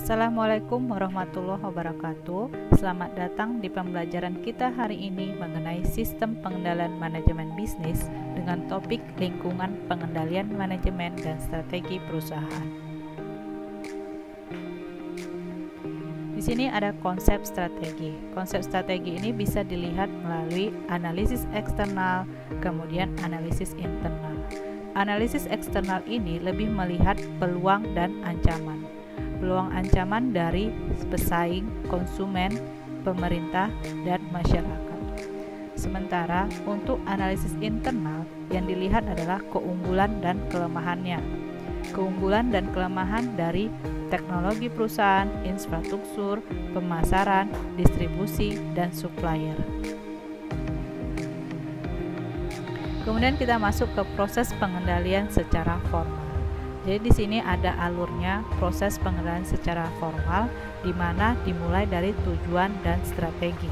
Assalamualaikum warahmatullahi wabarakatuh. Selamat datang di pembelajaran kita hari ini mengenai sistem pengendalian manajemen bisnis dengan topik lingkungan pengendalian manajemen dan strategi perusahaan. Di sini ada konsep strategi. Konsep strategi ini bisa dilihat melalui analisis eksternal, kemudian analisis internal. Analisis eksternal ini lebih melihat peluang dan ancaman. Peluang ancaman dari pesaing, konsumen, pemerintah, dan masyarakat. Sementara untuk analisis internal yang dilihat adalah keunggulan dan kelemahannya. Keunggulan dan kelemahan dari teknologi perusahaan, infrastruktur, pemasaran, distribusi, dan supplier. Kemudian kita masuk ke proses pengendalian secara formal. Jadi di sini ada alurnya proses pengendalian secara formal, di mana dimulai dari tujuan dan strategi.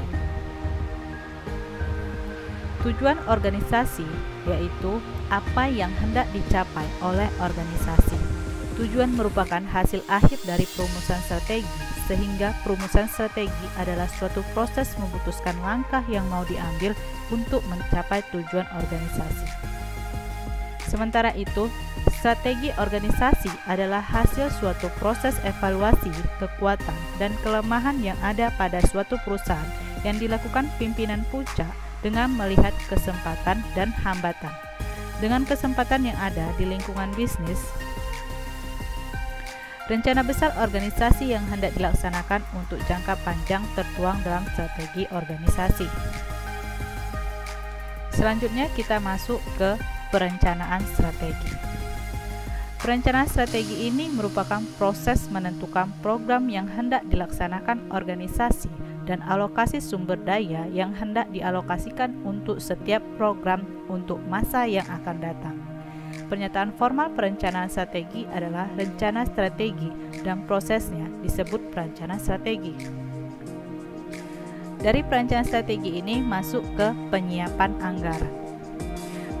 Tujuan organisasi yaitu apa yang hendak dicapai oleh organisasi. Tujuan merupakan hasil akhir dari perumusan strategi, sehingga perumusan strategi adalah suatu proses memutuskan langkah yang mau diambil untuk mencapai tujuan organisasi. Sementara itu, strategi organisasi adalah hasil suatu proses evaluasi kekuatan dan kelemahan yang ada pada suatu perusahaan yang dilakukan pimpinan puncak dengan melihat kesempatan dan hambatan. Dengan kesempatan yang ada di lingkungan bisnis, rencana besar organisasi yang hendak dilaksanakan untuk jangka panjang tertuang dalam strategi organisasi. Selanjutnya kita masuk ke perencanaan strategi. Perencanaan strategi ini merupakan proses menentukan program yang hendak dilaksanakan organisasi dan alokasi sumber daya yang hendak dialokasikan untuk setiap program untuk masa yang akan datang. Pernyataan formal perencanaan strategi adalah rencana strategi dan prosesnya disebut perencanaan strategi. Dari perencanaan strategi ini masuk ke penyiapan anggaran.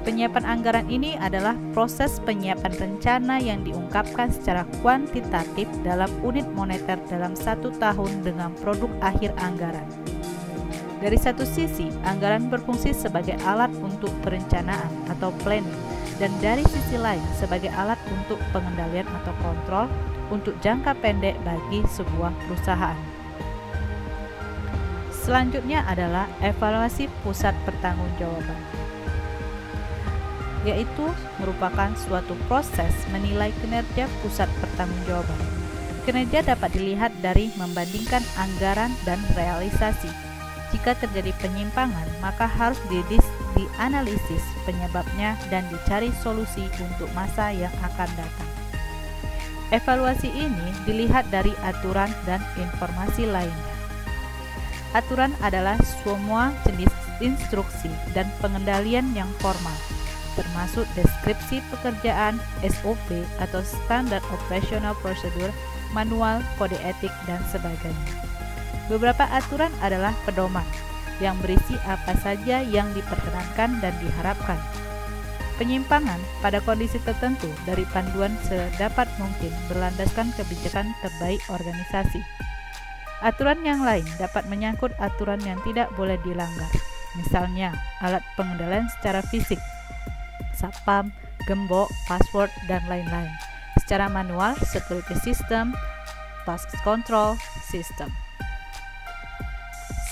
Penyiapan anggaran ini adalah proses penyiapan rencana yang diungkapkan secara kuantitatif dalam unit moneter dalam 1 tahun dengan produk akhir anggaran. Dari satu sisi, anggaran berfungsi sebagai alat untuk perencanaan atau planning, dan dari sisi lain sebagai alat untuk pengendalian atau kontrol untuk jangka pendek bagi sebuah perusahaan. Selanjutnya adalah evaluasi pusat pertanggungjawaban, yaitu merupakan suatu proses menilai kinerja pusat pertanggungjawaban. Kinerja dapat dilihat dari membandingkan anggaran dan realisasi. Jika terjadi penyimpangan, maka harus dianalisis penyebabnya dan dicari solusi untuk masa yang akan datang. Evaluasi ini dilihat dari aturan dan informasi lainnya. Aturan adalah semua jenis instruksi dan pengendalian yang formal, termasuk deskripsi pekerjaan, SOP atau Standard Operational Procedure, manual, kode etik, dan sebagainya. Beberapa aturan adalah pedoman yang berisi apa saja yang diperkenankan dan diharapkan. Penyimpangan pada kondisi tertentu dari panduan sedapat mungkin berlandaskan kebijakan terbaik organisasi. Aturan yang lain dapat menyangkut aturan yang tidak boleh dilanggar, misalnya alat pengendalian secara fisik, satpam, gembok, password, dan lain-lain. Secara manual, security system, task control system.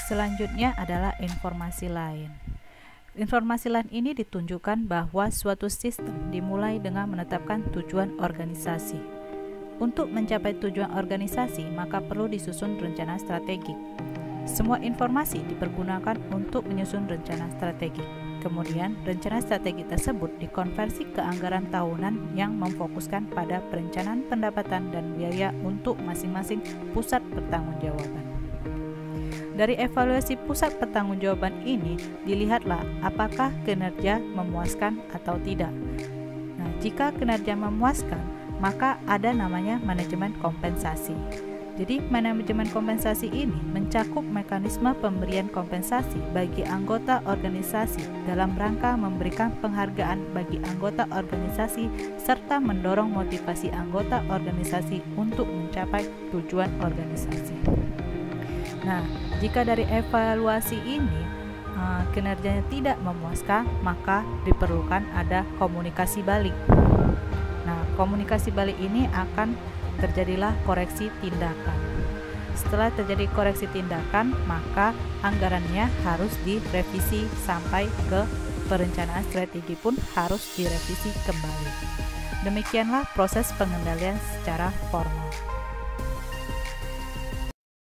Selanjutnya adalah informasi lain. Informasi lain ini ditunjukkan bahwa suatu sistem dimulai dengan menetapkan tujuan organisasi. Untuk mencapai tujuan organisasi, maka perlu disusun rencana strategi. Semua informasi dipergunakan untuk menyusun rencana strategi. Kemudian, rencana strategi tersebut dikonversi ke anggaran tahunan yang memfokuskan pada perencanaan pendapatan dan biaya untuk masing-masing pusat pertanggungjawaban. Dari evaluasi pusat pertanggungjawaban ini, dilihatlah apakah kinerja memuaskan atau tidak. Nah, jika kinerja memuaskan, maka ada namanya manajemen kompensasi. Jadi, manajemen kompensasi ini mencakup mekanisme pemberian kompensasi bagi anggota organisasi dalam rangka memberikan penghargaan bagi anggota organisasi serta mendorong motivasi anggota organisasi untuk mencapai tujuan organisasi. Nah, jika dari evaluasi ini kinerjanya tidak memuaskan, maka diperlukan ada komunikasi balik. Nah, komunikasi balik ini akan terjadilah koreksi tindakan. Setelah terjadi koreksi tindakan, maka anggarannya harus direvisi sampai ke perencanaan strategi pun harus direvisi kembali. Demikianlah proses pengendalian secara formal.